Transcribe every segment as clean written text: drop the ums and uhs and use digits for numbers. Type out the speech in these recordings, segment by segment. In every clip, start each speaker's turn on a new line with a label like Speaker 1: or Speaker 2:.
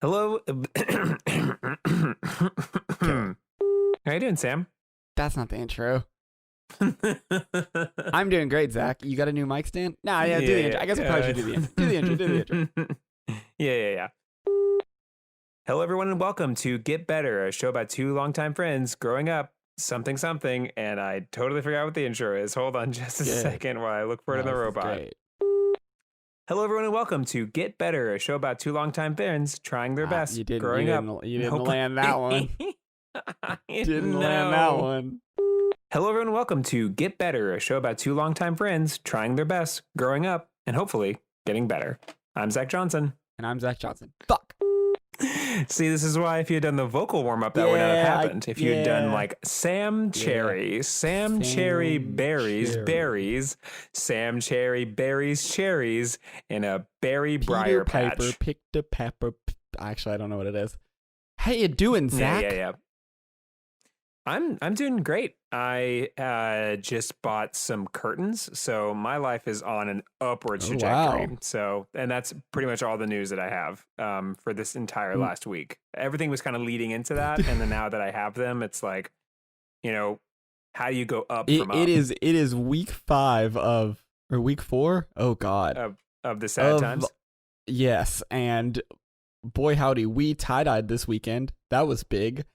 Speaker 1: Hello.
Speaker 2: Okay,
Speaker 1: How you doing, Sam?
Speaker 2: that's not the intro. I'm doing great, Zach. You got a new mic stand? Nah, yeah, do the intro. I guess I probably should do the intro. Do the intro. Do the intro.
Speaker 1: Yeah. Hello, everyone, and welcome to Get Better, a show about two longtime friends growing up, something, and I totally forgot what the intro is. Hold on just a
Speaker 2: Good.
Speaker 1: second while I look for it in the
Speaker 2: This is
Speaker 1: robot.
Speaker 2: great.
Speaker 1: Hello, everyone, and welcome to Get Better, a show about two longtime friends trying their best
Speaker 2: You didn't.
Speaker 1: growing
Speaker 2: You
Speaker 1: up.
Speaker 2: didn't. You didn't land that one. Didn't
Speaker 1: No.
Speaker 2: land that one.
Speaker 1: Hello, everyone. Welcome to Get Better, a show about two longtime friends trying their best, growing up, and hopefully getting better. I'm Zach Johnson.
Speaker 2: And I'm Zach Johnson. Fuck.
Speaker 1: See, this is why if you had done the vocal warm up, that would not have happened. If you had done like Sam Cherry, Sam Cherry berries,
Speaker 2: Cherry.
Speaker 1: berries, Sam Cherry berries, cherries, in a berry briar
Speaker 2: Peter Piper
Speaker 1: patch.
Speaker 2: picked a pepper. Actually, I don't know what it is. How you doing, Zach?
Speaker 1: Yeah. I'm doing great. I just bought some curtains, so my life is on an upward
Speaker 2: Oh,
Speaker 1: trajectory.
Speaker 2: wow.
Speaker 1: So, and that's pretty much all the news that I have for this entire last week. Everything was kind of leading into that, and then now that I have them, it's like, how do you go up from up
Speaker 2: It is week 5 of or week 4? Oh God.
Speaker 1: of the sad
Speaker 2: Of-
Speaker 1: times?
Speaker 2: Yes, and boy howdy, we tie-dyed this weekend. That was big.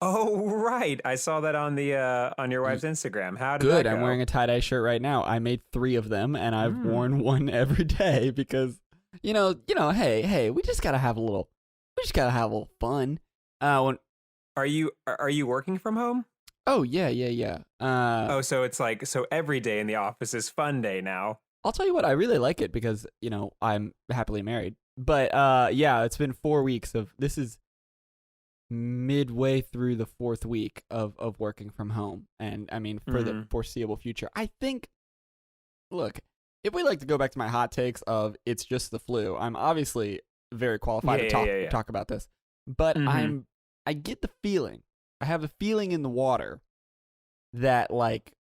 Speaker 1: Oh, right. I saw that on the on your wife's Instagram. How did
Speaker 2: Good.
Speaker 1: that go?
Speaker 2: I'm wearing a tie-dye shirt right now. I made 3 of them, and I've worn one every day because, hey, we just gotta have a little fun.
Speaker 1: Are you working from home?
Speaker 2: Oh yeah.
Speaker 1: So it's like every day in the office is fun day now.
Speaker 2: I'll tell you what, I really like it because I'm happily married. But yeah, it's been 4 weeks of this is midway through the 4th week of working from home, and I mean for the foreseeable future. I think, look, if we like to go back to my hot takes of it's just the flu, I'm obviously very qualified to talk about this, but I get the feeling, I have a feeling in the water that, like,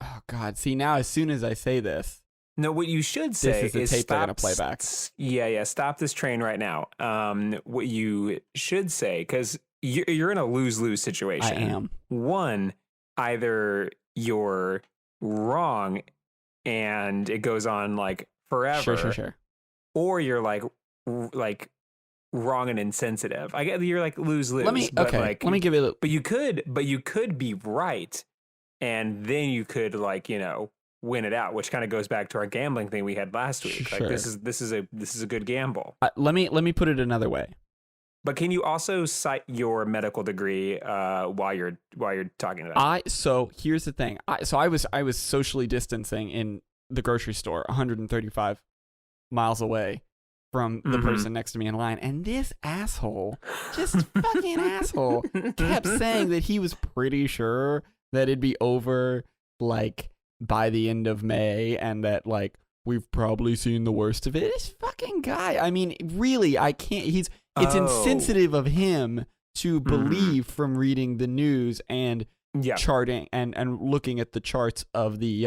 Speaker 2: oh God, see, now as soon as I say this,
Speaker 1: No, what you should say
Speaker 2: is the tape they're gonna play back.
Speaker 1: Yeah. Stop this train right now. What you should say, because you're in a lose-lose situation.
Speaker 2: I am.
Speaker 1: One, either you're wrong and it goes on like forever.
Speaker 2: Sure.
Speaker 1: Or you're like wrong and insensitive. I get you're like lose-lose.
Speaker 2: Let me give it.
Speaker 1: But you could be right, and then you could win it out, which kind of goes back to our gambling thing we had last week.
Speaker 2: Sure.
Speaker 1: Like this is a good gamble.
Speaker 2: Let me put it another way.
Speaker 1: But can you also cite your medical degree while you're talking to that?
Speaker 2: So here's the thing. I was socially distancing in the grocery store, 135 miles away from the person next to me in line, and this asshole, just fucking asshole, kept saying that he was pretty sure that it'd be over like by the end of May, and that like we've probably seen the worst of it. This fucking guy. I mean, really, I can't. It's insensitive of him to believe from reading the news and charting and looking at the charts of the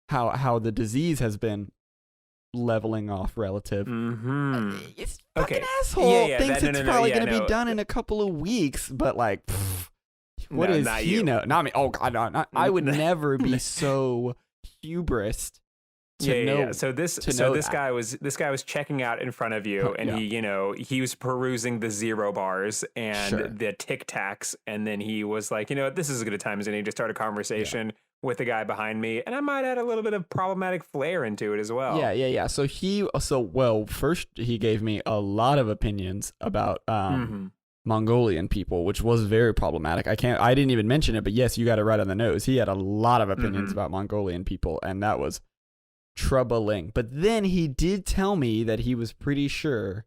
Speaker 2: how the disease has been leveling off relative. It's fucking asshole thinks it's probably going to be done in a couple of weeks, but like, what does he know? Not me. Oh God, no, I would never be so hubris.
Speaker 1: So this guy was checking out in front of you, and he was perusing the zero bars and the Tic Tacs, and then he was like, this is as good a time as any to start a conversation with the guy behind me, and I might add a little bit of problematic flair into it as well.
Speaker 2: Yeah. So first he gave me a lot of opinions about Mongolian people, which was very problematic. I didn't even mention it, but yes, you got it right on the nose. He had a lot of opinions about Mongolian people, and that was troubling. But then he did tell me that he was pretty sure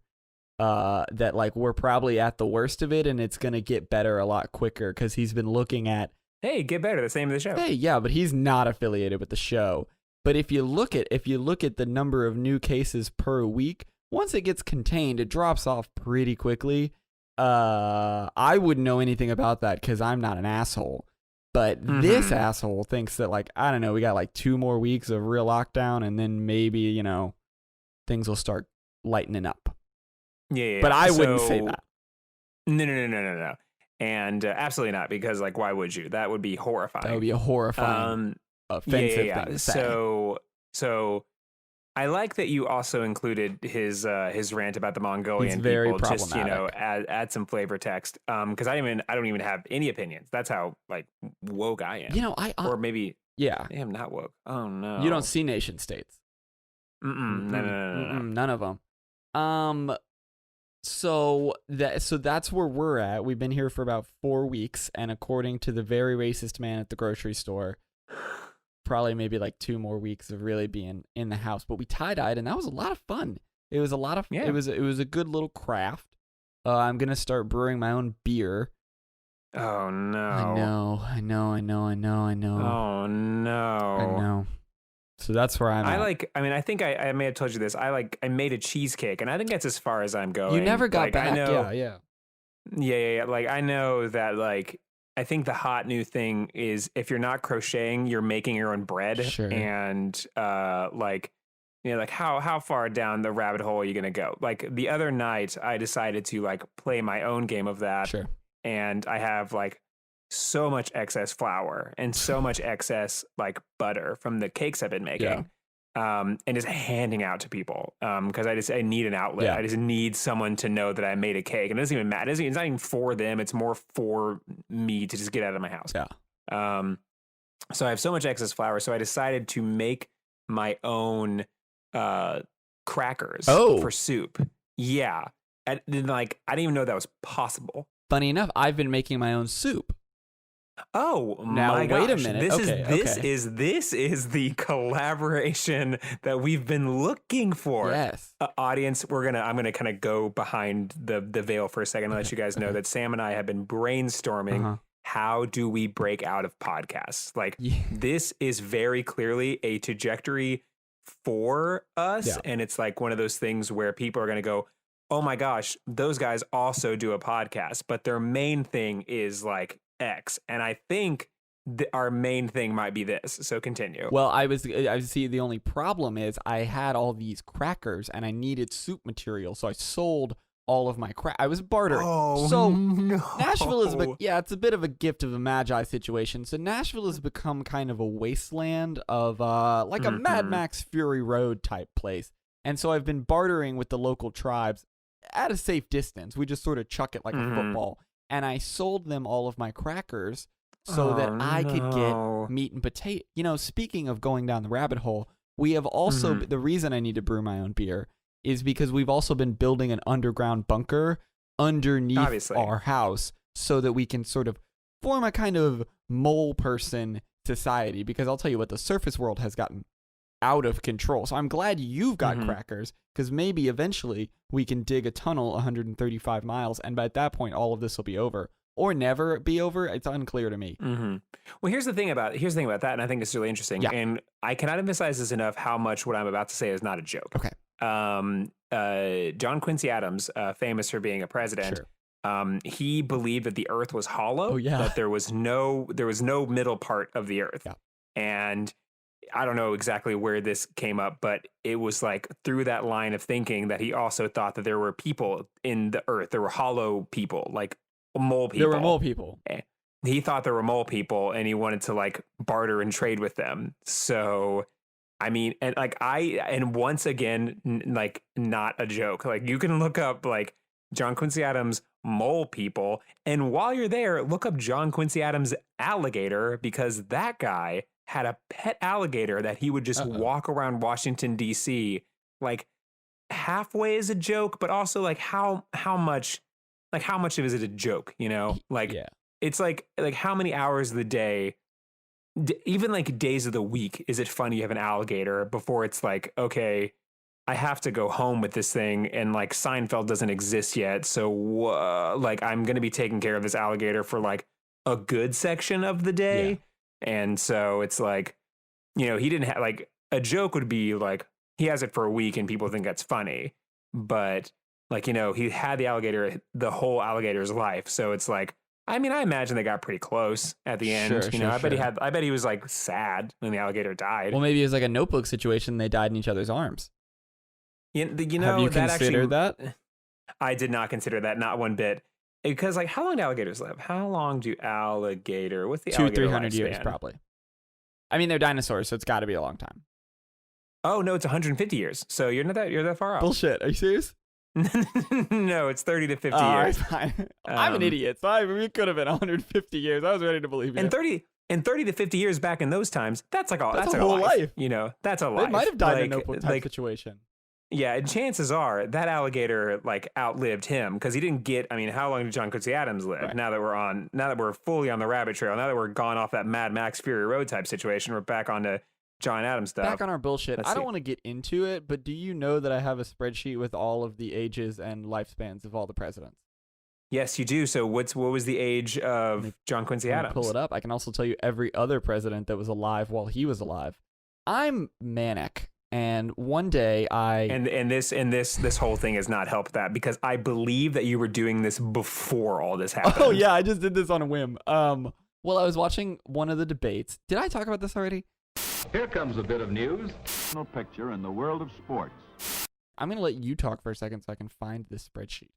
Speaker 2: that like we're probably at the worst of it and it's gonna get better a lot quicker, because he's been looking at
Speaker 1: Get Better, the name of the show.
Speaker 2: But he's not affiliated with the show. But if you look at the number of new cases per week, once it gets contained, it drops off pretty quickly. I wouldn't know anything about that because I'm not an asshole. But this asshole thinks that, like, I don't know, we got like 2 more weeks of real lockdown, and then maybe, things will start lightening up.
Speaker 1: Yeah.
Speaker 2: But I wouldn't say that.
Speaker 1: No. And absolutely not, because like, why would you? That would be horrifying.
Speaker 2: That would be a horrifying, offensive thing to say.
Speaker 1: So I like that you also included his rant about the Mongolian
Speaker 2: very
Speaker 1: people. Just,
Speaker 2: problematic.
Speaker 1: add some flavor text. Because I don't even have any opinions. That's how like woke I am. Or maybe I am not woke. Oh no,
Speaker 2: you don't see nation states.
Speaker 1: No.
Speaker 2: None of them. So that's where we're at. We've been here for about 4 weeks, and according to the very racist man at the grocery store, probably maybe like 2 more weeks of really being in the house. But we tie-dyed, and that was a lot of fun. It was a lot of it was a good little craft. I'm gonna start brewing my own beer.
Speaker 1: Oh no!
Speaker 2: I know.
Speaker 1: Oh no!
Speaker 2: I know. So that's where I'm at.
Speaker 1: I think I may have told you this. I made a cheesecake, and I think that's as far as I'm going.
Speaker 2: You never got back.
Speaker 1: I know,
Speaker 2: Yeah.
Speaker 1: Like, I know that, like, I think the hot new thing is if you're not crocheting, you're making your own bread.
Speaker 2: Sure.
Speaker 1: And, like how far down the rabbit hole are you going to go? Like, the other night, I decided to, like, play my own game of that.
Speaker 2: Sure.
Speaker 1: And I have, like, so much excess flour and so much excess like butter from the cakes I've been making, and just handing out to people because I need an outlet. I just need someone to know that I made a cake, and it doesn't even matter. It's not even for them. It's more for me to just get out of my house. So I have so much excess flour, so I decided to make my own crackers for soup. Yeah, and then, like, I didn't even know that was possible.
Speaker 2: Funny enough, I've been making my own soup.
Speaker 1: Oh,
Speaker 2: now
Speaker 1: my gosh.
Speaker 2: Wait a minute.
Speaker 1: This is the collaboration that we've been looking for.
Speaker 2: Yes.
Speaker 1: Audience, I'm gonna kind of go behind the veil for a second and let you guys know that Sam and I have been brainstorming how do we break out of podcasts. Like, this is very clearly a trajectory for us, and it's like one of those things where people are gonna go, oh my gosh, those guys also do a podcast, but their main thing is like X, and I think our main thing might be this. So continue.
Speaker 2: Well, I see. The only problem is I had all these crackers and I needed soup material, so I sold all of my I was bartering.
Speaker 1: Oh,
Speaker 2: so
Speaker 1: no.
Speaker 2: Nashville is it's a bit of a gift of the Magi situation. So Nashville has become kind of a wasteland of like a Mad Max Fury Road type place, and so I've been bartering with the local tribes at a safe distance. We just sort of chuck it like a football. And I sold them all of my crackers so that I could get meat and potato. Speaking of going down the rabbit hole, we have also, the reason I need to brew my own beer is because we've also been building an underground bunker underneath our house so that we can sort of form a kind of mole person society. Because I'll tell you what, the surface world has gotten out of control. So I'm glad you've got crackers, because maybe eventually we can dig a tunnel 135 miles, and by that point all of this will be over, or never be over. It's unclear to me.
Speaker 1: Well, here's the thing about that, and I think it's really interesting. And I cannot emphasize this enough, how much what I'm about to say is not a joke.
Speaker 2: Okay.
Speaker 1: John Quincy Adams, famous for being a president. He believed that the Earth was hollow. That there was no middle part of the Earth. And I don't know exactly where this came up, but it was like through that line of thinking that he also thought that there were people in the Earth. There were hollow people, like mole people.
Speaker 2: There were mole people.
Speaker 1: He thought there were mole people, and he wanted to like barter and trade with them. So, I mean, and once again, like, not a joke. Like, you can look up like John Quincy Adams mole people, and while you're there, look up John Quincy Adams alligator, because that guy had a pet alligator that he would just walk around Washington, D.C. like halfway as a joke, but also like how much of it is a joke, Like, it's like how many hours of the day, even like days of the week, is it fun you have an alligator before it's like, okay, I have to go home with this thing, and like Seinfeld doesn't exist yet, so like I'm going to be taking care of this alligator for like a good section of the day. And so it's like, he didn't have, like, a joke would be like, he has it for a week and people think that's funny. But, like, he had the alligator the whole alligator's life. So it's like, I mean, I imagine they got pretty close at the end. I bet he was like sad when the alligator died.
Speaker 2: Well, maybe it was like a Notebook situation. They died in each other's arms.
Speaker 1: Have you
Speaker 2: that considered that?
Speaker 1: I did not consider that, not one bit. Because, like, how long do alligators live? How long do alligator? What's the
Speaker 2: 200-300
Speaker 1: lifespan?
Speaker 2: years probably. I mean, they're dinosaurs, so it's got to be a long time.
Speaker 1: Oh no, it's 150 years. So you're that far off.
Speaker 2: Bullshit. Are you serious?
Speaker 1: No, it's 30 to 50 years.
Speaker 2: I'm an idiot. So it could have been 150 years. I was ready to believe you.
Speaker 1: And 30 to 50 years back in those times, that's like a
Speaker 2: whole life.
Speaker 1: You know, that's a life.
Speaker 2: It might have died in a notebook type situation.
Speaker 1: Yeah, and chances are that alligator like outlived him because he didn't get. I mean, how long did John Quincy Adams live?
Speaker 2: Right.
Speaker 1: Now that we're fully on the rabbit trail, now that we're gone off that Mad Max Fury Road type situation, we're back onto John Adams stuff.
Speaker 2: Back on our bullshit. I don't want to get into it, but do you know that I have a spreadsheet with all of the ages and lifespans of all the presidents?
Speaker 1: Yes, you do. So what was the age of John Quincy Adams?
Speaker 2: Pull it up. I can also tell you every other president that was alive while he was alive. I'm manic. And one day this whole thing has not helped that because I believe that you were doing this before all this happened. Oh yeah, I just did this on a whim. Well, I was watching one of the debates. Did I talk about this already?
Speaker 3: Here comes a bit of news. Picture in the world of sports.
Speaker 2: I'm gonna let you talk for a second so I can find this spreadsheet.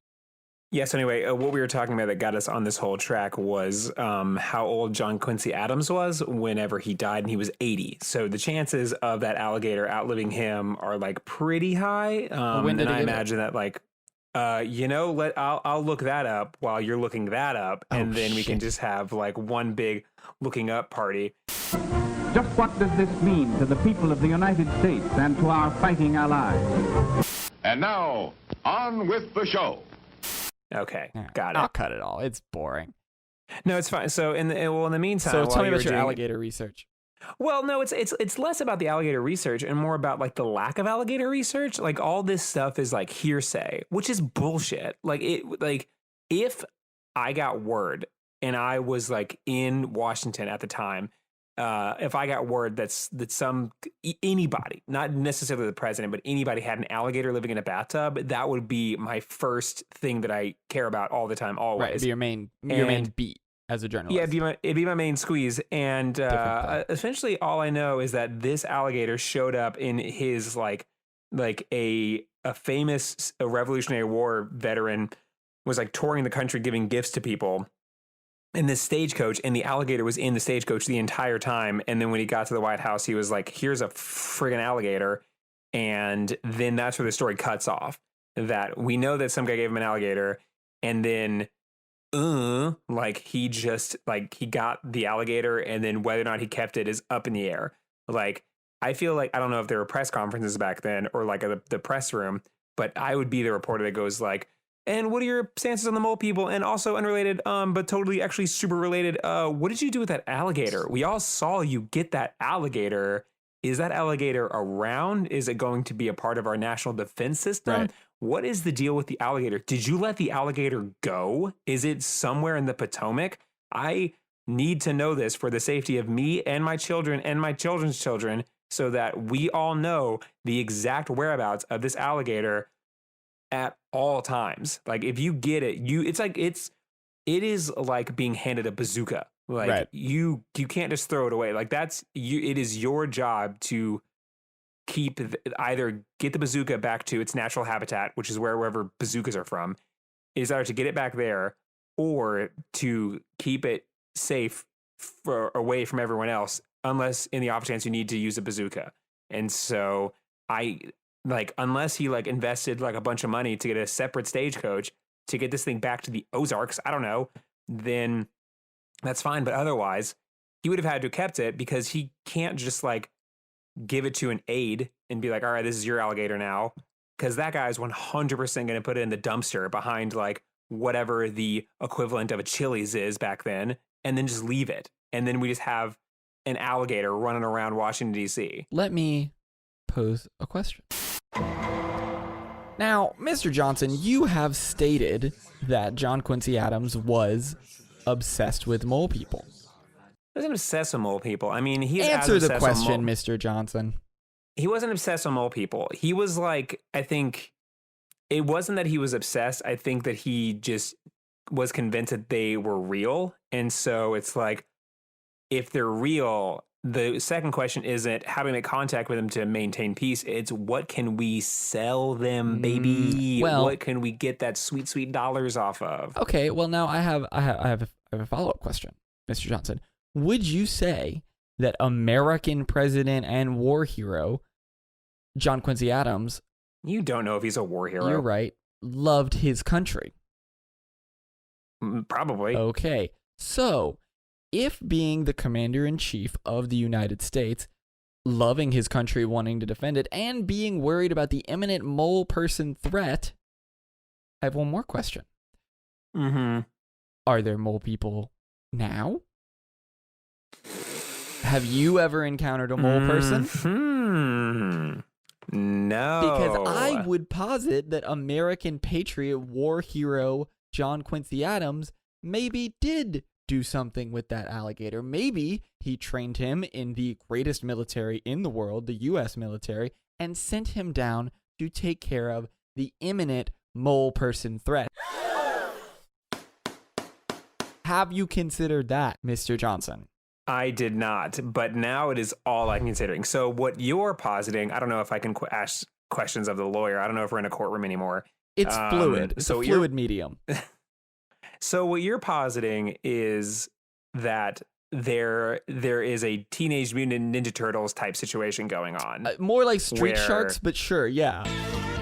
Speaker 1: Yes. Anyway, what we were talking about that got us on this whole track was how old John Quincy Adams was whenever he died, and he was 80. So the chances of that alligator outliving him are like pretty high. And I imagine that like, I'll look that up while you're looking that up, and then we can just have like one big looking up party.
Speaker 4: Just what does this mean to the people of the United States and to our fighting allies?
Speaker 3: And now, on with the show.
Speaker 1: Okay, got it.
Speaker 2: I'll cut it all. It's boring.
Speaker 1: No, it's fine. So in the meantime,
Speaker 2: so tell me about your alligator research.
Speaker 1: Well, no, it's less about the alligator research and more about like the lack of alligator research. Like all this stuff is like hearsay, which is bullshit. If I got word and I was like in Washington at the time, if I got word that anybody, not necessarily the president, but anybody had an alligator living in a bathtub, that would be my first thing that I care about all the time, always.
Speaker 2: Right, it'd be your main beat as a journalist.
Speaker 1: Yeah, it'd be my main squeeze. And essentially all I know is that this alligator showed up in his like a famous Revolutionary War veteran was like touring the country giving gifts to people in this stagecoach, and the alligator was in the stagecoach the entire time. And then when he got to the White House, he was like, here's a friggin' alligator. And then that's where the story cuts off, that we know that some guy gave him an alligator, and then he got the alligator, and then whether or not he kept it is up in the air. Like, I feel like, I don't know if there were press conferences back then or like the press room, but I would be the reporter that goes like, and what are your stances on the mole people? And also unrelated, but totally actually super related. What did you do with that alligator? We all saw you get that alligator. Is that alligator around? Is it going to be a part of our national defense system? Right. What is the deal with the alligator? Did you let the alligator go? Is it somewhere in the Potomac? I need to know this for the safety of me and my children and my children's children, so that we all know the exact whereabouts of this alligator at all times. Like if you get it, it is like being handed a bazooka. Like right. you can't just throw it away. Like it is your job to either get the bazooka back to its natural habitat, which is wherever bazookas are from, is either to get it back there or to keep it safe away from everyone else, unless in the off chance you need to use a bazooka. And so unless he invested a bunch of money to get a separate stagecoach to get this thing back to the Ozarks, I don't know, then that's fine. But otherwise, he would have had to have kept it, because he can't just give it to an aide and be like, all right, this is your alligator now. Because that guy is 100% going to put it in the dumpster behind whatever the equivalent of a Chili's is back then, and then just leave it. And then we just have an alligator running around Washington, D.C.
Speaker 2: Let me pose a question. Now, Mr. Johnson, you have stated that John Quincy Adams was obsessed with mole people.
Speaker 1: He wasn't obsessed with mole people. I mean, he's
Speaker 2: Answer the question, Mr. Johnson.
Speaker 1: He wasn't obsessed with mole people. He was I think it wasn't that he was obsessed. I think that he just was convinced that they were real. And so it's if they're real, the second question isn't how do we make contact with them to maintain peace? It's what can we sell them, baby? What can we get that sweet, sweet dollars off of?
Speaker 2: Okay, well now I have a follow-up question, Mr. Johnson. Would you say that American president and war hero John Quincy Adams,
Speaker 1: you don't know if he's a war hero.
Speaker 2: You're right, loved his country?
Speaker 1: Probably.
Speaker 2: Okay, so if being the commander-in-chief of the United States, loving his country, wanting to defend it, and being worried about the imminent mole person threat, I have one more question.
Speaker 1: Mm-hmm.
Speaker 2: Are there mole people now? Have you ever encountered a mole person?
Speaker 1: No.
Speaker 2: Because I would posit that American patriot war hero John Quincy Adams maybe did do something with that alligator. Maybe he trained him in the greatest military in the world, the U.S. military, and sent him down to take care of the imminent mole person threat. Have you considered that, Mr. Johnson?
Speaker 1: I did not, but now it is all I'm considering. So what you're positing, I don't know if I can ask questions of the lawyer. I don't know if we're in a courtmuted anymore.
Speaker 2: It's fluid. It's a fluid medium.
Speaker 1: So what you're positing is that there is a Teenage Mutant Ninja Turtles type situation going on.
Speaker 2: More like Street Sharks, but sure, yeah.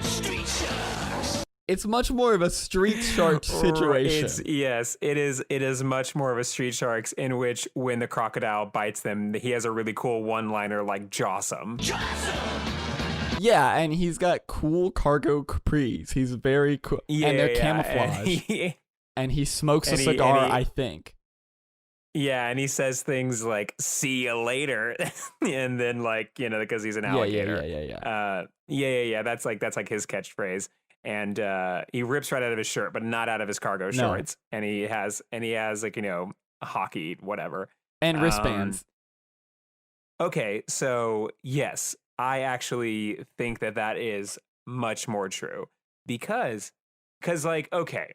Speaker 5: Street Sharks.
Speaker 2: It's much more of a Street Sharks situation.
Speaker 1: It is much more of a Street Sharks in which when the crocodile bites them, he has a really cool one-liner like "Jawsome."
Speaker 2: Yeah, and he's got cool cargo capris. He's very cool, and they're camouflage. And he smokes a cigar, I think.
Speaker 1: Yeah, and he says things like "see you later," and then because he's an alligator. Yeah. That's like his catchphrase. And he rips right out of his shirt, but not out of his cargo shorts. And he has hockey, whatever.
Speaker 2: And wristbands.
Speaker 1: Okay, so yes, I actually think that is much more true because okay,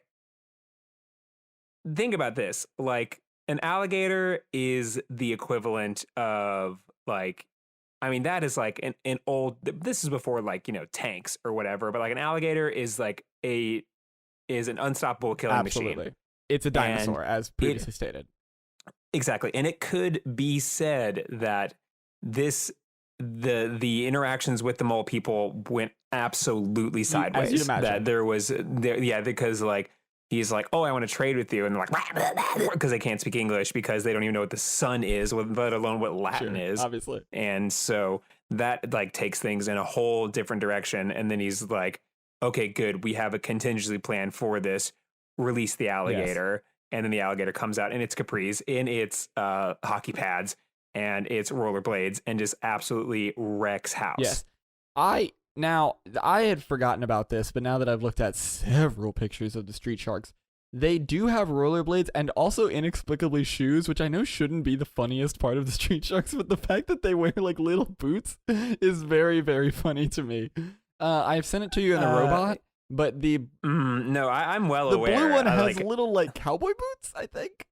Speaker 1: think about this. Like, an alligator is the equivalent of that is like an old, this is before tanks or whatever, but like an alligator is an unstoppable killing machine.
Speaker 2: It's a dinosaur, as previously stated.
Speaker 1: Exactly. And it could be said that the interactions with the mole people went absolutely sideways.
Speaker 2: As you'd imagine.
Speaker 1: Because he's like, oh, I want to trade with you. And they're like, because they can't speak English because they don't even know what the sun is, let alone what Latin is.
Speaker 2: Obviously.
Speaker 1: And so that takes things in a whole different direction. And then he's like, okay, good. We have a contingency plan for this. Release the alligator. Yes. And then the alligator comes out in its capris, in its hockey pads, and its rollerblades, and just absolutely wrecks house.
Speaker 2: Yes. Now, I had forgotten about this, but now that I've looked at several pictures of the Street Sharks, they do have rollerblades and also inexplicably shoes, which I know shouldn't be the funniest part of the Street Sharks, but the fact that they wear little boots is very, very funny to me. I've sent it to you in the robot, but
Speaker 1: no, I'm well aware.
Speaker 2: The blue one has little cowboy boots, I think.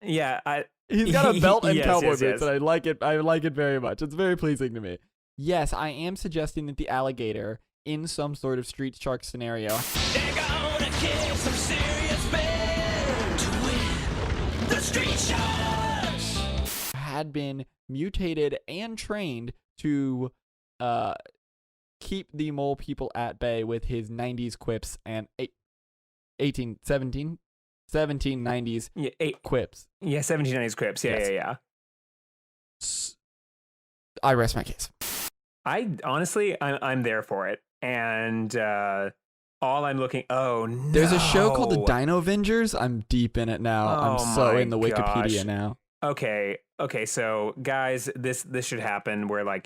Speaker 1: Yeah,
Speaker 2: he's got a belt and cowboy boots, and I like it. I like it very much. It's very pleasing to me. Yes, I am suggesting that the alligator, in some sort of Street Shark scenario,
Speaker 5: they're gonna kick some serious men to win the Street Sharks,
Speaker 2: had been mutated and trained to keep the mole people at bay with his 90s quips and 1790s quips.
Speaker 1: Yeah, 1790s quips. Yeah.
Speaker 2: I rest my case.
Speaker 1: I'm there for it, and all I'm looking. Oh no!
Speaker 2: There's a show called the Dino Avengers. I'm deep in it now. I'm so in the Wikipedia now.
Speaker 1: Okay. So guys, this should happen. Where I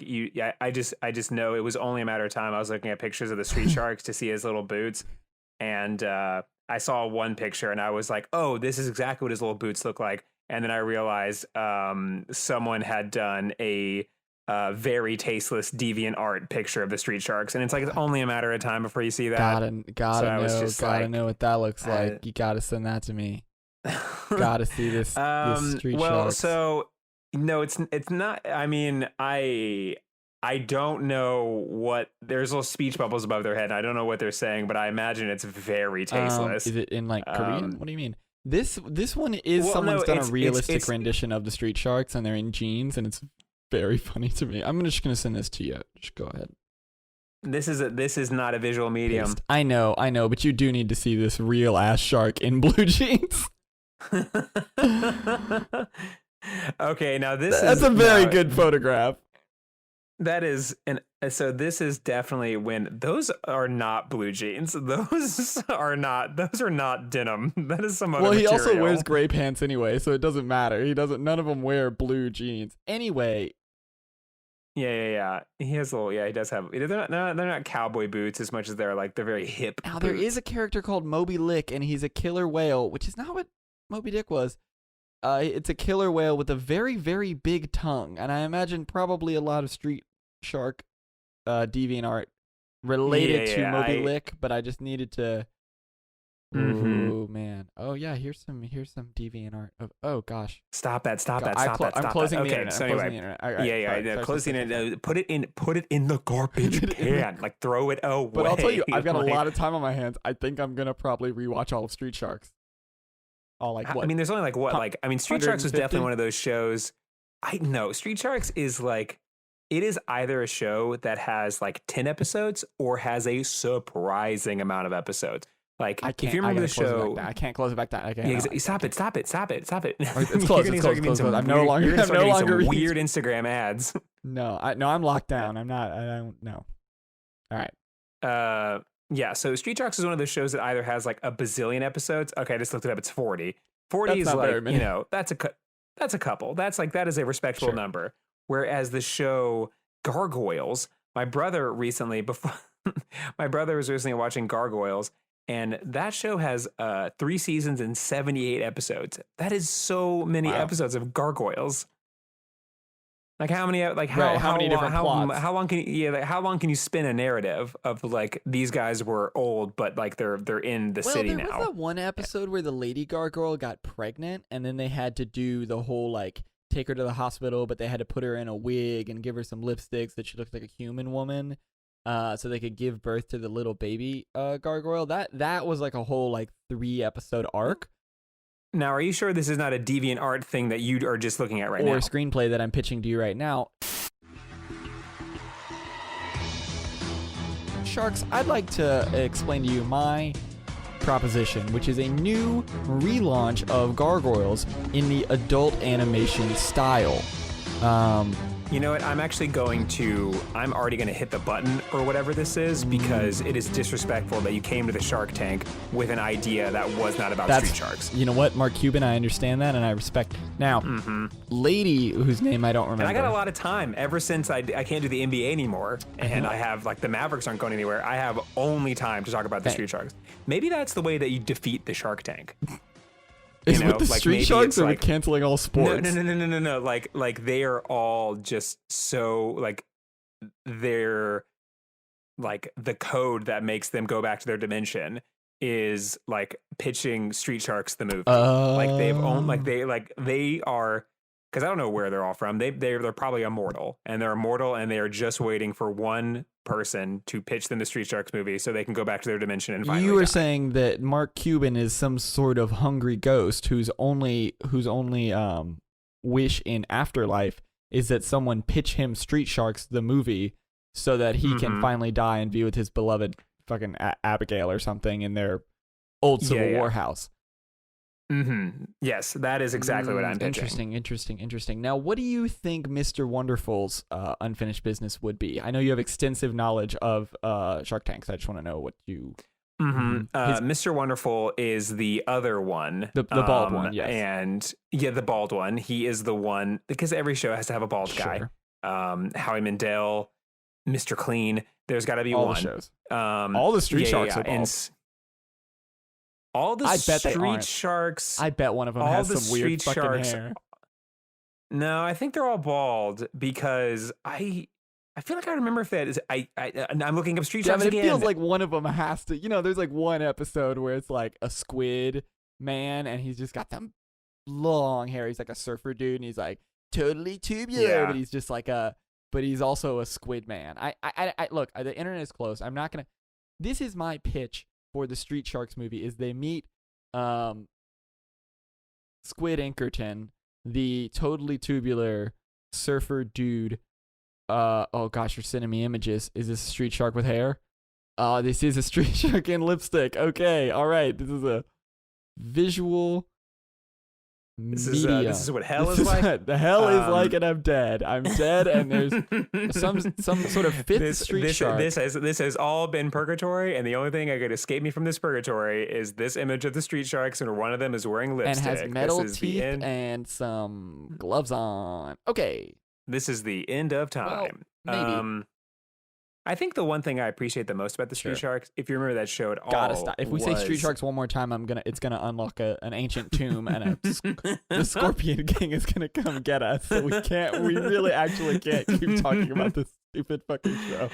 Speaker 1: just know it was only a matter of time. I was looking at pictures of the Street Sharks to see his little boots, and I saw one picture, and I was like, oh, this is exactly what his little boots look like. And then I realized someone had done a very tasteless deviant art picture of the Street Sharks, and it's only a matter of time before you see that.
Speaker 2: Gotta know what that looks like. You gotta send that to me. Gotta see this Street Sharks.
Speaker 1: So No, it's not. I mean, I don't know what. There's little speech bubbles above their head. I don't know what they're saying, but I imagine it's very tasteless.
Speaker 2: Is it in like Korean? What do you mean? This one is someone's done a realistic rendition of the Street Sharks, and they're in jeans, and it's very funny to me. I'm just gonna send this to you. Just go ahead.
Speaker 1: This is not a visual medium.
Speaker 2: I know, but you do need to see this real ass shark in blue jeans.
Speaker 1: Okay, now
Speaker 2: that's a very good photograph.
Speaker 1: That is, so this is definitely when those are not blue jeans. Those are not denim. That is some other
Speaker 2: material.
Speaker 1: Well,
Speaker 2: he also wears gray pants anyway, so it doesn't matter. None of them wear blue jeans. Anyway.
Speaker 1: Yeah. He has he does have, they're not cowboy boots as much as they're very hip.
Speaker 2: Now,
Speaker 1: boots.
Speaker 2: there is a character called Moby Lick, and he's a killer whale, which is not what Moby Dick was. It's a killer whale with a very, very big tongue, and I imagine probably a lot of Street Shark deviant art related to Moby Lick, but I just needed to. Oh man! Oh yeah, here's some deviant art of. Oh gosh!
Speaker 1: Stop that!
Speaker 2: I'm closing the internet.
Speaker 1: So anyway, close the internet. Put it in the garbage can. Like throw it away.
Speaker 2: But I'll tell you, I've got a lot of time on my hands. I think I'm gonna probably rewatch all of Street Sharks. What?
Speaker 1: I mean, there's only Street Sharks was definitely one of those shows. I know Street Sharks is it is either a show that has 10 episodes or has a surprising amount of episodes. If you remember the show,
Speaker 2: I can't close it back down.
Speaker 1: Stop it!
Speaker 2: It's closed. I'm no longer
Speaker 1: some weird Instagram ads.
Speaker 2: No, I'm locked down. I don't know. All right.
Speaker 1: Yeah, so Street Sharks is one of those shows that either has a bazillion episodes. Okay, I just looked it up. It's 40. 40
Speaker 2: that's
Speaker 1: is that's a couple. That is a respectable number. Whereas the show Gargoyles, my brother was recently watching Gargoyles, and that show has 3 seasons and 78 episodes. That is so many episodes of Gargoyles. How many? How many different plots? How long can you spin a narrative of these guys were old, but they're in the city now?
Speaker 2: Well, there was that one episode where the lady gargoyle got pregnant, and then they had to do the whole take her to the hospital, but they had to put her in a wig and give her some lipsticks that she looked like a human woman, so they could give birth to the little baby gargoyle. That was a whole 3 episode arc.
Speaker 1: Now, are you sure this is not a deviant art thing that you are just looking at right now?
Speaker 2: Or a screenplay that I'm pitching to you right now. Sharks, I'd like to explain to you my proposition, which is a new relaunch of Gargoyles in the adult animation style.
Speaker 1: You know what? I'm already going to hit the button or whatever this is, because it is disrespectful that you came to the Shark Tank with an idea that was not about Street Sharks.
Speaker 2: You know what, Mark Cuban, I understand that and I respect. Now, lady whose name I don't remember.
Speaker 1: And I got a lot of time ever since I can't do the NBA anymore, and I have the Mavericks aren't going anywhere. I have only time to talk about the Street Sharks. Maybe that's the way that you defeat the Shark Tank.
Speaker 2: Is with the Street Sharks or with canceling all sports?
Speaker 1: No. They are all just so they're the code that makes them go back to their dimension is pitching Street Sharks the movie. They are, because I don't know where they're all from. They're probably immortal, and they're immortal, and they are just waiting for one person to pitch them the Street Sharks movie so they can go back to their dimension and finally
Speaker 2: You were
Speaker 1: die.
Speaker 2: saying that Mark Cuban is some sort of hungry ghost whose only wish in afterlife is that someone pitch him Street Sharks the movie so that he can finally die and be with his beloved fucking Abigail or something in their old Civil War house.
Speaker 1: Yes, that is exactly what I'm pitching.
Speaker 2: Interesting. Now, what do you think Mr. Wonderful's unfinished business would be? I know you have extensive knowledge of Shark Tank, so I just want to know what you...
Speaker 1: Mr. Wonderful is the other one.
Speaker 2: The bald one, yes.
Speaker 1: And, the bald one. He is the one, because every show has to have a bald guy. Howie Mandel, Mr. Clean, there's got to be
Speaker 2: all
Speaker 1: one.
Speaker 2: The shows. All the Street Sharks are bald.
Speaker 1: All the Street Sharks.
Speaker 2: I bet one of them has some weird fucking hair.
Speaker 1: No, I think they're all bald, because I feel like I remember if that is. I'm looking up Street Sharks again.
Speaker 2: It feels like one of them has to. There's one episode where it's a squid man, and he's just got them long hair. He's like a surfer dude, and he's totally tubular,
Speaker 1: Yeah.
Speaker 2: but he's just like but he's also a squid man. I look, the internet is closed. I'm not gonna. This is my pitch for the Street Sharks movie: is they meet Squid Inkerton, the totally tubular surfer dude. Oh gosh, you're sending me images. Is this a street shark with hair? This is a street shark in lipstick. Okay, all right. This is a visual medium.
Speaker 1: This is what hell is like.
Speaker 2: What the hell is like, and I'm dead. I'm dead, and there's some sort of fifth street shark.
Speaker 1: This has all been purgatory, and the only thing that could escape me from this purgatory is this image of the street sharks, and one of them is wearing lipstick.
Speaker 2: And has metal teeth and some gloves on. Okay.
Speaker 1: This is the end of time.
Speaker 2: Well, maybe.
Speaker 1: I think the one thing I appreciate the most about the Street Sharks, if you remember that show at all,
Speaker 2: gotta stop. If we say Street Sharks one more time, it's gonna unlock an ancient tomb, and the Scorpion King is gonna come get us. So we really actually can't keep talking about this stupid fucking show.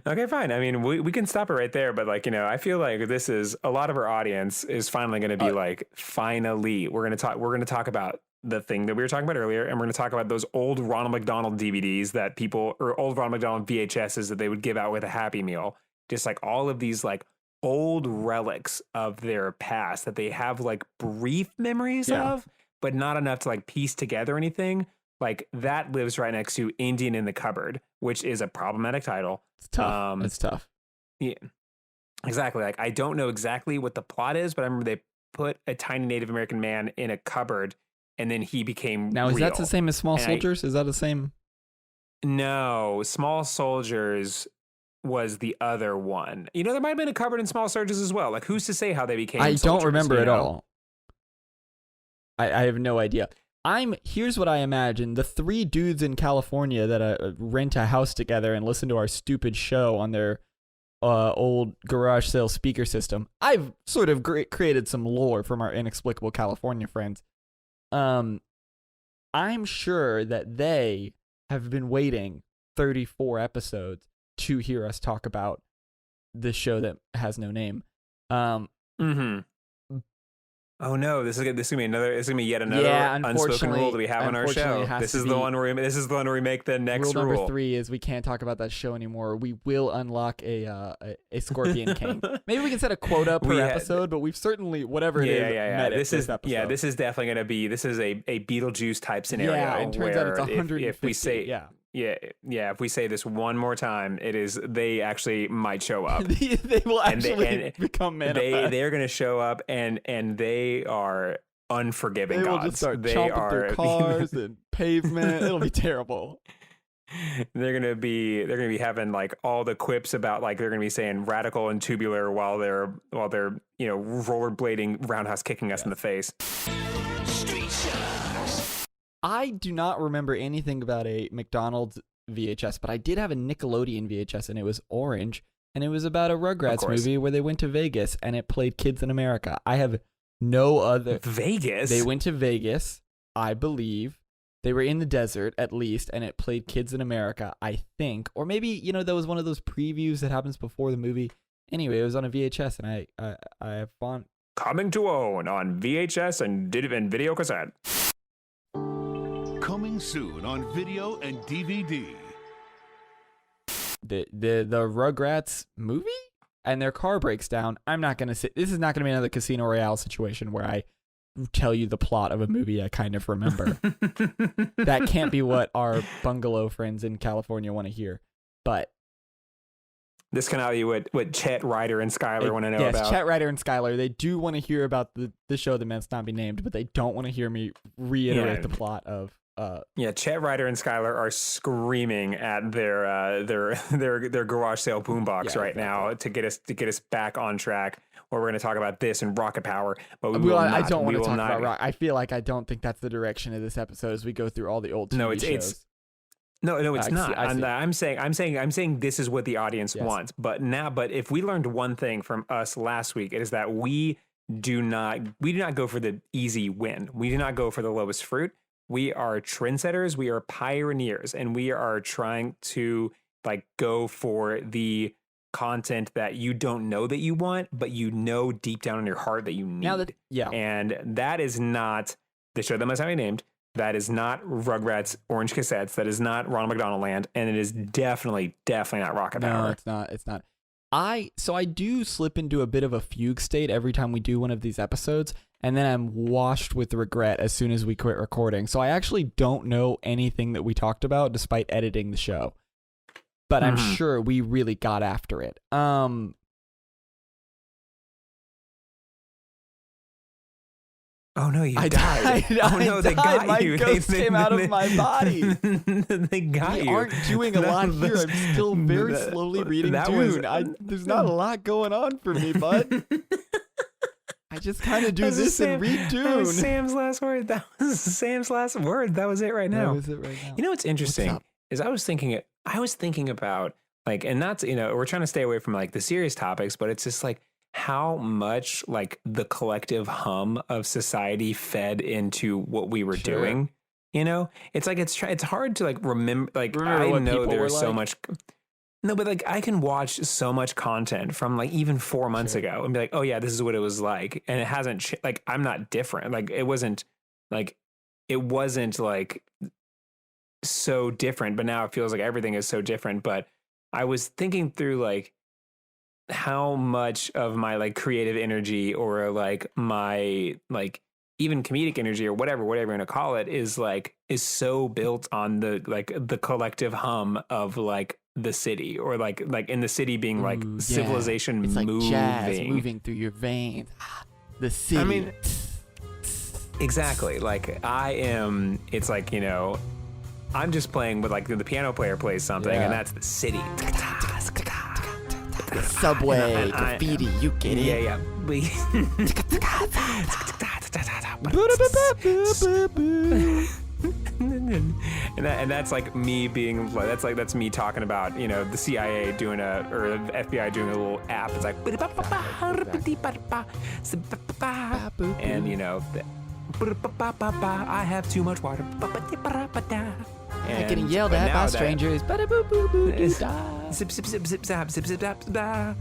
Speaker 1: Okay, fine. I mean, we can stop it right there, but I feel like this is a lot of our audience is finally going to be finally, we're going to talk about the thing that we were talking about earlier, and we're going to talk about those old Ronald McDonald DVDs or old Ronald McDonald VHSs that they would give out with a Happy Meal. Just like all of these old relics of their past that they have brief memories of, but not enough to piece together anything. That lives right next to Indian in the Cupboard, which is a problematic title.
Speaker 2: It's tough. It's tough.
Speaker 1: Yeah, exactly. I don't know exactly what the plot is, but I remember they put a tiny Native American man in a cupboard, and then he became
Speaker 2: Now, is
Speaker 1: real.
Speaker 2: that the same as Small Soldiers? Is that the same?
Speaker 1: No, Small Soldiers was the other one. There might have been a cupboard in Small Soldiers as well. Who's to say how they became
Speaker 2: I
Speaker 1: soldiers,
Speaker 2: don't remember at all. I have no idea. Here's what I imagine. The three dudes in California that rent a house together and listen to our stupid show on their old garage sale speaker system. I've sort of created some lore from our inexplicable California friends. I'm sure that they have been waiting 34 episodes to hear us talk about this show that has no name.
Speaker 1: Oh no! This is gonna be yet another unspoken rule that we have on our show. This is the one where we make the next rule.
Speaker 2: Rule number 3 is we can't talk about that show anymore. We will unlock a Scorpion King. Maybe we can set a quota per episode, but we've certainly met it this episode.
Speaker 1: This is definitely gonna be a Beetlejuice type scenario.
Speaker 2: Yeah, it turns out it's 150.
Speaker 1: If we say if we say this one more time, they actually might show up.
Speaker 2: They will actually become manifest.
Speaker 1: They're going to show up, and they are unforgiving
Speaker 2: gods.
Speaker 1: They
Speaker 2: will just start chomping through cars and pavement. It'll be terrible.
Speaker 1: They're gonna be having all the quips about they're gonna be saying radical and tubular while they're rollerblading roundhouse kicking us in the face.
Speaker 2: I do not remember anything about a McDonald's VHS, but I did have a Nickelodeon VHS, and it was orange, and it was about a Rugrats movie where they went to Vegas, and it played Kids in America. I have no other...
Speaker 1: Vegas?
Speaker 2: They went to Vegas, I believe. They were in the desert, at least, and it played Kids in America, I think. Or maybe, that was one of those previews that happens before the movie. Anyway, it was on a VHS, and I have fond...
Speaker 1: Coming to own on VHS and video cassette.
Speaker 6: Coming soon on video and DVD.
Speaker 2: The Rugrats movie? And their car breaks down. I'm not going to say... This is not going to be another Casino Royale situation where I tell you the plot of a movie I kind of remember. That can't be what our bungalow friends in California want to hear. But...
Speaker 1: This can be what Chet Ryder and Skylar want to know about.
Speaker 2: Yes, Chet Ryder and Skylar. They do want to hear about the show that must not be named, but they don't want to hear me reiterate the plot of...
Speaker 1: Chet Ryder and Skylar are screaming at their garage sale boombox now to get us back on track. Where we're going to talk about this and Rocket Power, but
Speaker 2: I don't want to talk about rock. I feel like I don't think that's the direction of this episode as we go through all the old TV shows.
Speaker 1: No, it's not. I'm saying this is what the audience wants. But if we learned one thing from us last week, it is that we do not go for the easy win. We do not go for the lowest fruit. We are trendsetters. We are pioneers, and we are trying to go for the content that you don't know that you want, but deep down in your heart that you need.
Speaker 2: And
Speaker 1: that is not the show that must have been named. That is not Rugrats Orange Cassettes. That is not Ronald McDonald Land, and it is definitely not Rocket Power.
Speaker 2: No, it's not. It's not. So I do slip into a bit of a fugue state every time we do one of these episodes, and then I'm washed with regret as soon as we quit recording. So I actually don't know anything that we talked about despite editing the show. But I'm sure we really got after it.
Speaker 1: Oh no, you died.
Speaker 2: Oh
Speaker 1: no,
Speaker 2: I
Speaker 1: they
Speaker 2: died.
Speaker 1: got
Speaker 2: My
Speaker 1: you.
Speaker 2: ghost came out of my body.
Speaker 1: They got you.
Speaker 2: We aren't doing a lot here. I'm still very slowly reading Dune. There's not a lot going on for me, bud. I just kind of do this and read Dune.
Speaker 1: That was Sam's last word. That was Sam's last word. That was it right now.
Speaker 2: That was it right now.
Speaker 1: You know what's interesting is I was thinking about like, and not, we're trying to stay away from like the serious topics, but it's just like how much like the collective hum of society fed into what we were doing. It's like it's hard to like remember. Like I know there's so much. No, but like I can watch so much content from like even 4 months ago and be like, oh yeah, this is what it was like, and it hasn't like I'm not different. Like it wasn't like so different, but now it feels like everything is so different. But I was thinking through like how much of my like creative energy or like my like even comedic energy or whatever you're going to call it is so built on the collective hum of like the city or like in the city being like civilization
Speaker 2: it's like
Speaker 1: moving.
Speaker 2: Jazz moving through your veins. The city.
Speaker 1: I mean, exactly. Like it's like, I'm just playing with like the piano player plays something and that's the city.
Speaker 2: The subway, graffiti, you get it?
Speaker 1: Yeah. and that's like me being that's me talking about the CIA or the FBI doing a little app. It's like and I have too much water.
Speaker 2: And getting yelled at by strangers.
Speaker 1: Zip zip zip zip zap zip zip zap zap.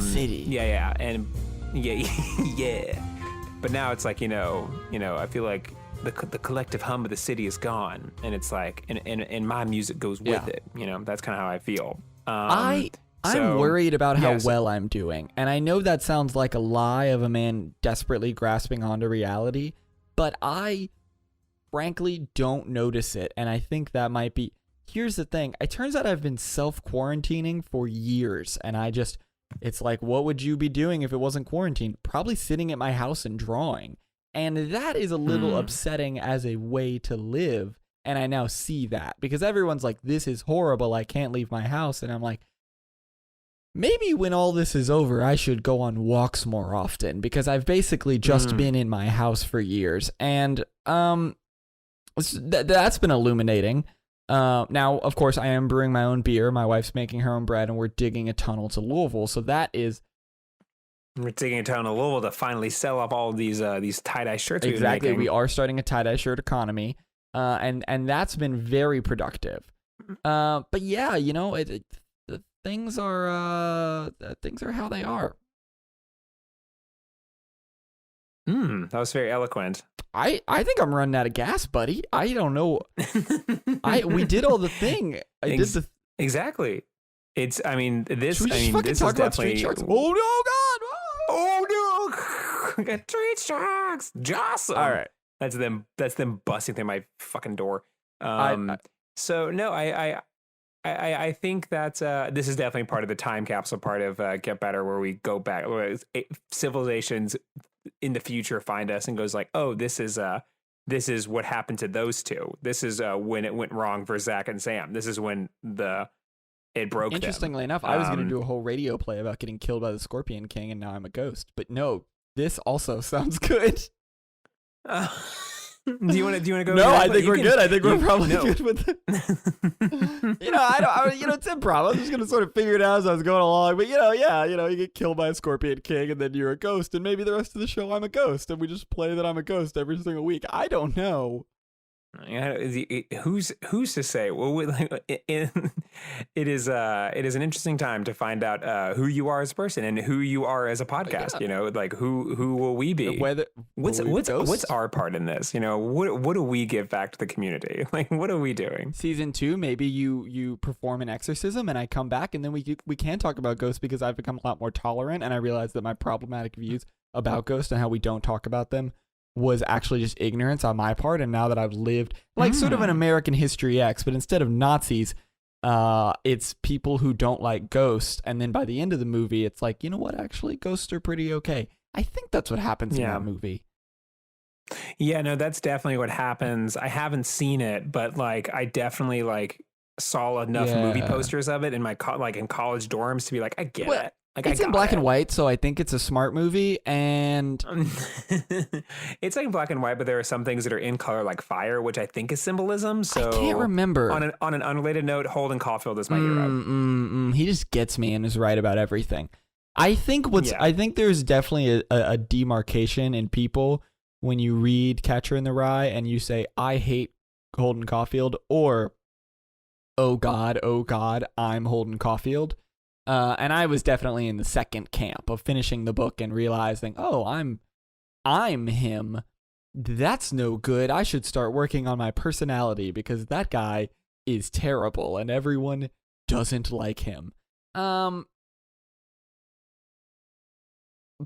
Speaker 2: City.
Speaker 1: Yeah, and yeah. But now it's like I feel like the collective hum of the city is gone, and it's like and my music goes with it. That's kind of how I feel.
Speaker 2: I'm worried about how well I'm doing, and I know that sounds like a lie of a man desperately grasping onto reality, but I frankly don't notice it, and I think that might be. Here's the thing. It turns out I've been self-quarantining for years, and it's like, what would you be doing if it wasn't quarantine? Probably sitting at my house and drawing. And that is a little upsetting as a way to live, and I now see that. Because everyone's like, this is horrible, I can't leave my house, and I'm like, maybe when all this is over, I should go on walks more often, because I've basically just been in my house for years, and that's been illuminating. Now, of course, I am brewing my own beer. My wife's making her own bread, and we're digging a tunnel to Louisville. So that is...
Speaker 1: We're digging a tunnel to Louisville to finally sell up all these tie-dye shirts.
Speaker 2: Exactly. We are starting a tie-dye shirt economy, and that's been very productive. But yeah, things are how they are.
Speaker 1: That was very eloquent.
Speaker 2: I think I'm running out of gas, buddy. I don't know. We did all the thing.
Speaker 1: Exactly. This is
Speaker 2: definitely Street Sharks? Oh no, God!
Speaker 1: Oh no! Got Street Sharks. Jocelyn. All right. That's them busting through my fucking door. I think that this is definitely part of the time capsule part of Get Better, where we go back, where civilizations in the future find us and goes like, oh, this is what happened to those two. This is when it went wrong for Zach and Sam. This is when it broke.
Speaker 2: Interestingly enough, I was going to do a whole radio play about getting killed by the Scorpion King, and now I'm a ghost. But no, this also sounds good.
Speaker 1: Do you want to go?
Speaker 2: No, I think we're good. I think we're probably good with it. It's improv. I was just gonna sort of figure it out as I was going along. But you get killed by a Scorpion King, and then you're a ghost, and maybe the rest of the show I'm a ghost, and we just play that I'm a ghost every single week. I don't know.
Speaker 1: Who's to say? Well, it is an interesting time to find out who you are as a person and who you are as a podcast.
Speaker 2: Yeah.
Speaker 1: You know, like who will we be? What's our part in this? You know, what do we give back to the community? Like, what are we doing?
Speaker 2: Season 2, maybe you perform an exorcism and I come back and then we can talk about ghosts because I've become a lot more tolerant and I realize that my problematic views about ghosts and how we don't talk about them was actually just ignorance on my part. And now that I've lived like sort of an American History X, but instead of Nazis, it's people who don't like ghosts. And then by the end of the movie, it's like, you know what? Actually, ghosts are pretty okay. I think that's what happens in that movie.
Speaker 1: Yeah, no, that's definitely what happens. I haven't seen it, but like I definitely like saw enough movie posters of it in my in college dorms to be like, I get it. Like,
Speaker 2: it's in black and white, so I think it's a smart movie, and
Speaker 1: it's like in black and white, but there are some things that are in color, like fire, which I think is symbolism. So
Speaker 2: I can't remember.
Speaker 1: On an unrelated note, Holden Caulfield is my hero.
Speaker 2: He just gets me and is right about everything. I think there's definitely a demarcation in people when you read Catcher in the Rye and you say, I hate Holden Caulfield, or oh God, I'm Holden Caulfield. And I was definitely in the second camp of finishing the book and realizing, oh, I'm him. That's no good. I should start working on my personality because that guy is terrible and everyone doesn't like him.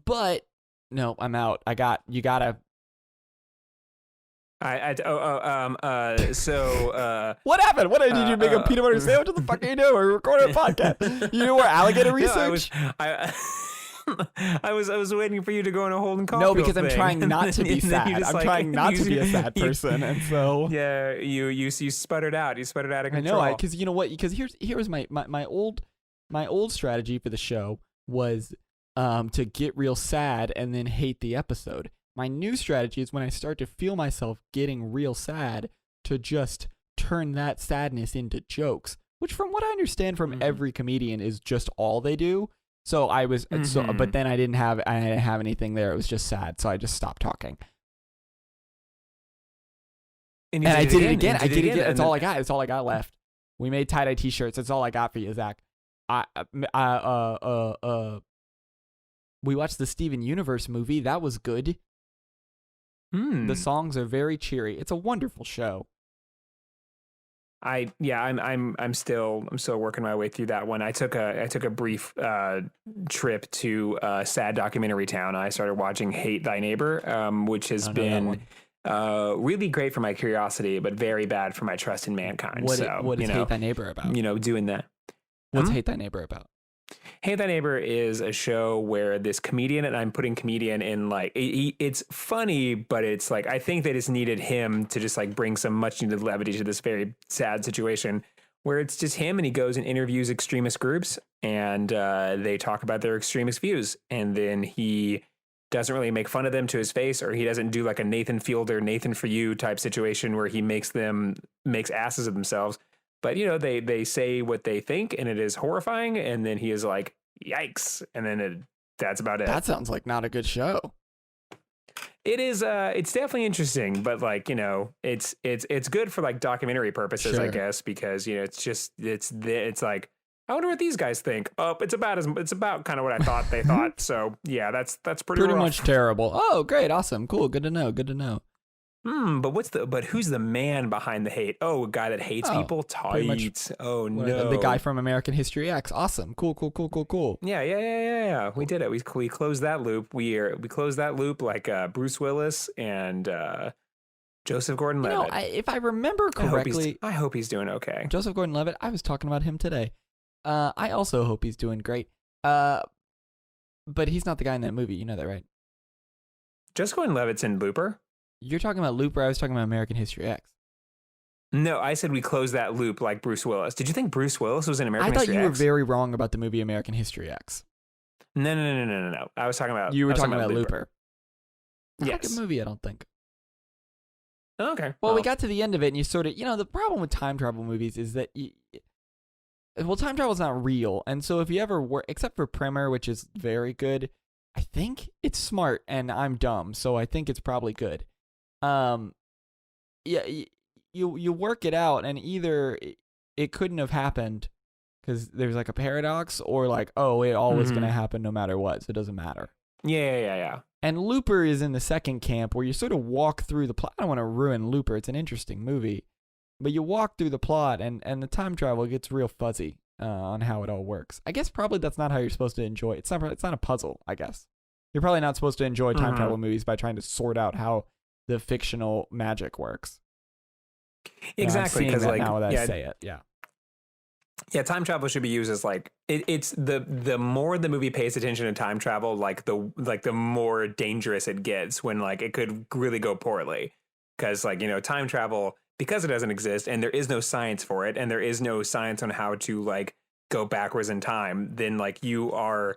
Speaker 2: But no, I'm out. You gotta. What happened? Did you make a peanut butter sandwich? What the fuck are you doing? We're recording a podcast. You know where alligator research?
Speaker 1: I was waiting for you to go on a Holden Caulfield.
Speaker 2: No, because I'm
Speaker 1: thing.
Speaker 2: trying not to be sad. I'm trying not to be a sad person, and so
Speaker 1: yeah, you sputtered out. You sputtered out of control.
Speaker 2: I know, because you know what? Because here's my old strategy for the show was to get real sad and then hate the episode. My new strategy is when I start to feel myself getting real sad to just turn that sadness into jokes, which from what I understand from every comedian is just all they do. So I was, but then I didn't have anything there. It was just sad. So I just stopped talking. And I did it again. That's all I got. That's all I got left. We made tie-dye t-shirts. That's all I got for you, Zach. We watched the Steven Universe movie. That was good. The songs are very cheery. It's a wonderful show.
Speaker 1: I'm still working my way through that one. I took a brief trip to sad documentary town. I started watching Hate Thy Neighbor, which has been really great for my curiosity, but very bad for my trust in mankind.
Speaker 2: What is Hate Thy Neighbor about?
Speaker 1: Doing that.
Speaker 2: What's Hate Thy Neighbor about?
Speaker 1: Hate Thy Neighbor is a show where this comedian, and I'm putting comedian in like, it's funny, but it's like, I think they just needed him to just like bring some much needed levity to this very sad situation where it's just him and he goes and interviews extremist groups and they talk about their extremist views. And then he doesn't really make fun of them to his face, or he doesn't do like a Nathan Fielder, Nathan for you type situation where he makes asses of themselves. But, they say what they think, and it is horrifying. And then he is like, yikes. And then that's about it.
Speaker 2: That sounds like not a good show.
Speaker 1: It is. It's definitely interesting. But like, it's good for like documentary purposes, I guess, because, it's like, I wonder what these guys think. Oh, it's about kind of what I thought they thought. So, yeah, that's pretty rough.
Speaker 2: Much terrible. Oh, great. Awesome. Cool. Good to know.
Speaker 1: But who's the man behind the hate? Oh, a guy that hates people? Tight. Oh, no.
Speaker 2: The guy from American History X. Awesome. Cool.
Speaker 1: Yeah. We did it. We closed that loop. We closed that loop like Bruce Willis and Joseph Gordon-Levitt.
Speaker 2: If I remember correctly,
Speaker 1: I hope he's doing okay.
Speaker 2: Joseph Gordon-Levitt, I was talking about him today. I also hope he's doing great. But he's not the guy in that movie. You know that, right?
Speaker 1: Joseph Gordon-Levitt's in Looper.
Speaker 2: You're talking about Looper. I was talking about American History X.
Speaker 1: No, I said we closed that loop like Bruce Willis. Did you think Bruce Willis was in American History X?
Speaker 2: I thought you were very wrong about the movie American History X.
Speaker 1: No. I was talking about...
Speaker 2: You were talking about Looper.
Speaker 1: Yes.
Speaker 2: Not a good movie, I don't think.
Speaker 1: Okay.
Speaker 2: Well, we got to the end of it, and you sort of... the problem with time travel movies is that... time travel is not real, and so if you ever work... Except for Primer, which is very good, I think it's smart, and I'm dumb, so I think it's probably good. You work it out, and either it couldn't have happened because there's like a paradox, or like, oh, it all was going to happen no matter what, so it doesn't matter.
Speaker 1: Yeah.
Speaker 2: And Looper is in the second camp where you sort of walk through the plot. I don't want to ruin Looper. It's an interesting movie. But you walk through the plot and the time travel gets real fuzzy on how it all works. I guess probably that's not how you're supposed to enjoy it. It's not a puzzle, I guess. You're probably not supposed to enjoy time travel movies by trying to sort out how the fictional magic works.
Speaker 1: Exactly,
Speaker 2: because like now that I say it,
Speaker 1: yeah, time travel should be used as like it's the more the movie pays attention to time travel, like the more dangerous it gets when like it could really go poorly, because like, you know, time travel, because it doesn't exist and there is no science for it and there is no science on how to like go backwards in time, then like you are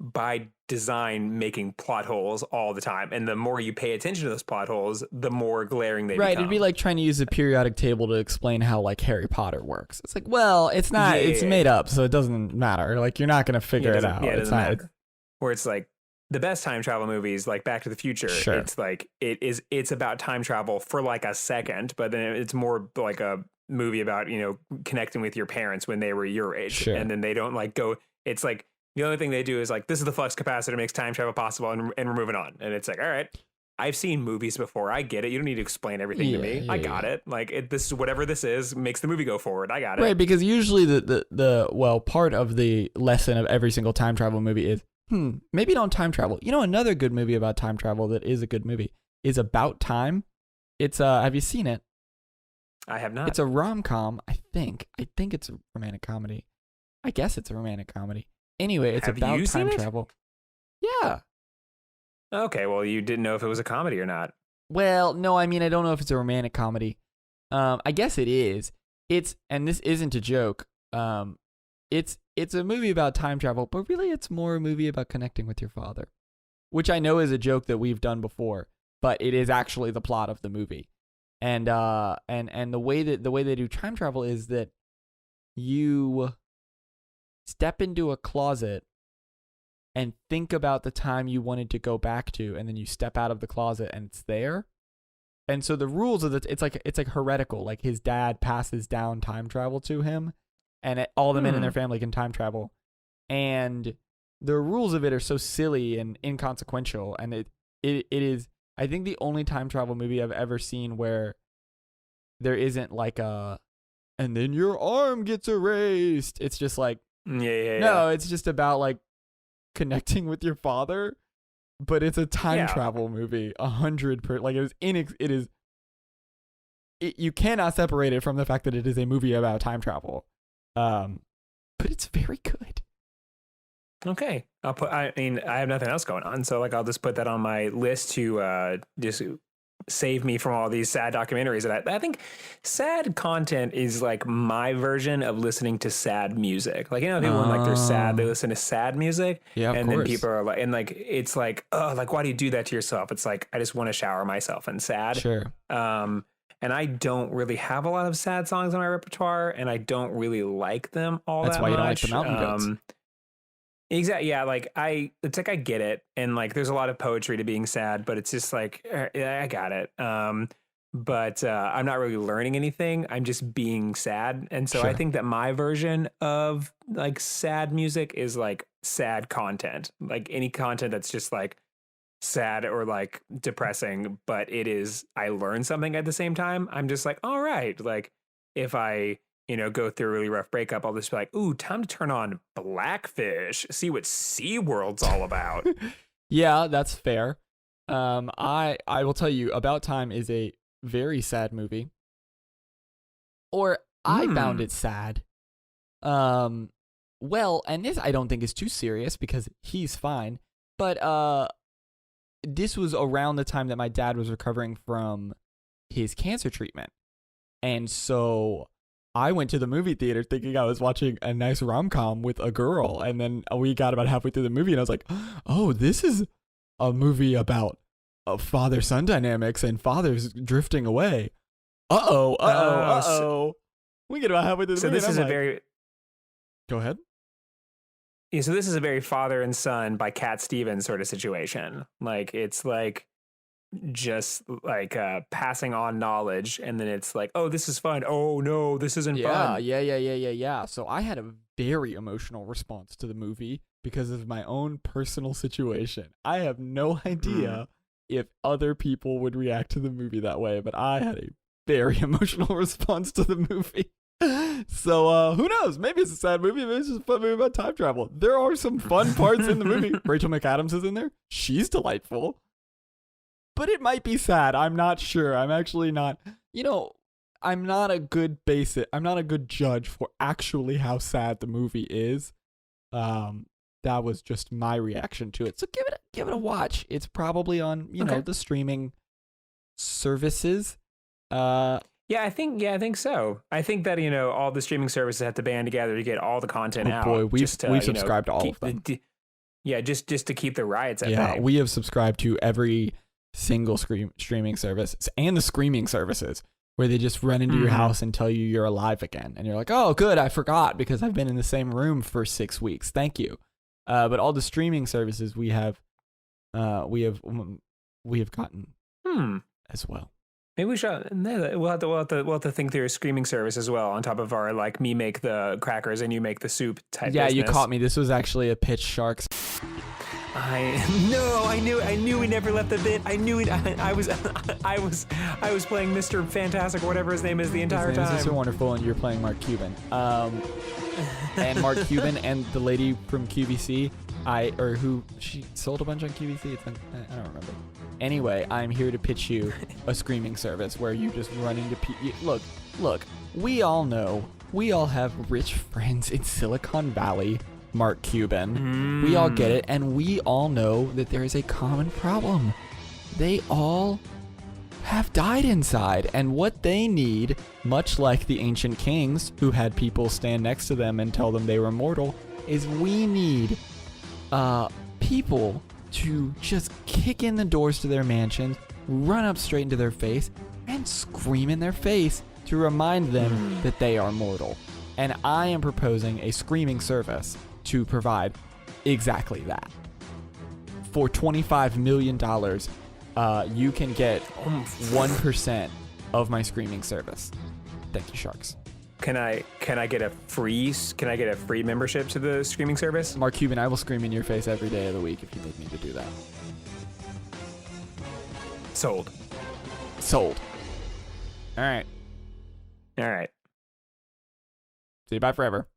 Speaker 1: by design making plot holes all the time, and the more you pay attention to those plot holes, the more glaring they become.
Speaker 2: It'd be like trying to use a periodic table to explain how like Harry Potter works. It's like, well, it's not, it's made up, so it doesn't matter. Like, you're not gonna figure it out.
Speaker 1: Yeah, it doesn't matter. Where it's like the best time travel movies, like Back to the Future, it's like it's about time travel for like a second, but then it's more like a movie about, you know, connecting with your parents when they were your age, and then they don't like go. It's like the only thing they do is like, this is the flux capacitor, makes time travel possible, and we're moving on. And it's like, all right, I've seen movies before. I get it. You don't need to explain everything to me. I got it. Like this is whatever this is makes the movie go forward. I got it.
Speaker 2: Right, because usually the part of the lesson of every single time travel movie is, maybe don't time travel. You know, another good movie about time travel that is a good movie is About Time. It's have you seen it?
Speaker 1: I have not.
Speaker 2: It's a rom-com, I think. I think it's a romantic comedy. I guess it's a romantic comedy. Anyway, it's about time travel. Yeah.
Speaker 1: Okay, well, you didn't know if it was a comedy or not.
Speaker 2: Well, no, I mean, I don't know if it's a romantic comedy. I guess it is. And this isn't a joke. It's a movie about time travel, but really it's more a movie about connecting with your father, which I know is a joke that we've done before, but it is actually the plot of the movie. And the way they do time travel is that you step into a closet and think about the time you wanted to go back to, and then you step out of the closet and it's there. And so the rules of it's like heretical. Like his dad passes down time travel to him, and all the men in their family can time travel. And the rules of it are so silly and inconsequential. And it is, I think, the only time travel movie I've ever seen where there isn't like a, and then your arm gets erased. It's just like, no, it's just about like connecting with your father, but it's a time travel movie. 100%. Like you cannot separate it from the fact that it is a movie about time travel. But it's very good.
Speaker 1: Okay. I have nothing else going on, so like I'll just put that on my list to just save me from all these sad documentaries. And I think sad content is like my version of listening to sad music. Like, you know, people when like they're sad, they listen to sad music.
Speaker 2: Yeah,
Speaker 1: and then people are like, and like it's like, oh, like why do you do that to yourself? It's like I just want to shower myself and sad.
Speaker 2: Sure.
Speaker 1: And I don't really have a lot of sad songs in my repertoire, and I don't really like them all that much.
Speaker 2: That's why you don't like the Mountain Goats.
Speaker 1: Exactly. Yeah. Like it's like I get it, and like there's a lot of poetry to being sad, but it's just like I got it. But I'm not really learning anything. I'm just being sad, and so I think that my version of like sad music is like sad content, like any content that's just like sad or like depressing, but it is I learn something at the same time. I'm just like, all right, like if I go through a really rough breakup, I'll just be like, ooh, time to turn on Blackfish, see what SeaWorld's all about.
Speaker 2: Yeah, that's fair. I will tell you, About Time is a very sad movie. Or I found it sad. Well, and this I don't think is too serious because he's fine. But this was around the time that my dad was recovering from his cancer treatment. And so I went to the movie theater thinking I was watching a nice rom-com with a girl. And then we got about halfway through the movie and I was like, oh, this is a movie about father-son dynamics and fathers drifting away. Uh-oh. We get about halfway through the movie.
Speaker 1: So this is very...
Speaker 2: Go ahead.
Speaker 1: Yeah, so this is a very father and son by Cat Stevens sort of situation. Like, it's like just like passing on knowledge, and then it's like, oh, this is fun. Oh no, this isn't fun.
Speaker 2: Yeah. So I had a very emotional response to the movie because of my own personal situation. I have no idea if other people would react to the movie that way, but I had a very emotional response to the movie. So who knows? Maybe it's a sad movie. Maybe it's just a fun movie about time travel. There are some fun parts in the movie. Rachel McAdams is in there. She's delightful. But it might be sad. I'm not sure. I'm actually not. I'm not a good judge for actually how sad the movie is. That was just my reaction to it. So give it a watch. It's probably on the streaming services.
Speaker 1: Yeah, I think so. I think that all the streaming services have to band together to get all the content out.
Speaker 2: Boy, we've subscribed to all of them.
Speaker 1: Just to keep the riots at bay.
Speaker 2: Yeah, we have subscribed to every single streaming service and the screaming services where they just run into your house and tell you you're alive again, and you're like, oh, good, I forgot because I've been in the same room for 6 weeks. Thank you. But all the streaming services we have gotten as well.
Speaker 1: Maybe we'll have to think through a streaming service as well on top of our me make the crackers and you make the soup type.
Speaker 2: Yeah,
Speaker 1: business.
Speaker 2: You caught me. This was actually a pitch, Sharks.
Speaker 1: I knew we never left the bit. I knew it. I was playing Mr. Fantastic, whatever his name is, the entire time.
Speaker 2: Mr. Wonderful, and you're playing Mark Cuban. And Mark Cuban and the lady from QVC, who she sold a bunch on QVC. I don't remember. Anyway, I'm here to pitch you a streaming service where you just run into people. Look, we all know, we all have rich friends in Silicon Valley, Mark Cuban. We all get it, and we all know that there is a common problem. They all have died inside, and what they need, much like the ancient kings who had people stand next to them and tell them they were mortal, is we need people to just kick in the doors to their mansions, run up straight into their face, and scream in their face to remind them that they are mortal. And I am proposing a screaming service to provide exactly that. For $25 million, you can get 1% of my streaming service. Thank you, Sharks.
Speaker 1: Can I get a free membership to the streaming service?
Speaker 2: Mark Cuban, I will scream in your face every day of the week if you need me to do that.
Speaker 1: Sold.
Speaker 2: All right.
Speaker 1: See you bye forever.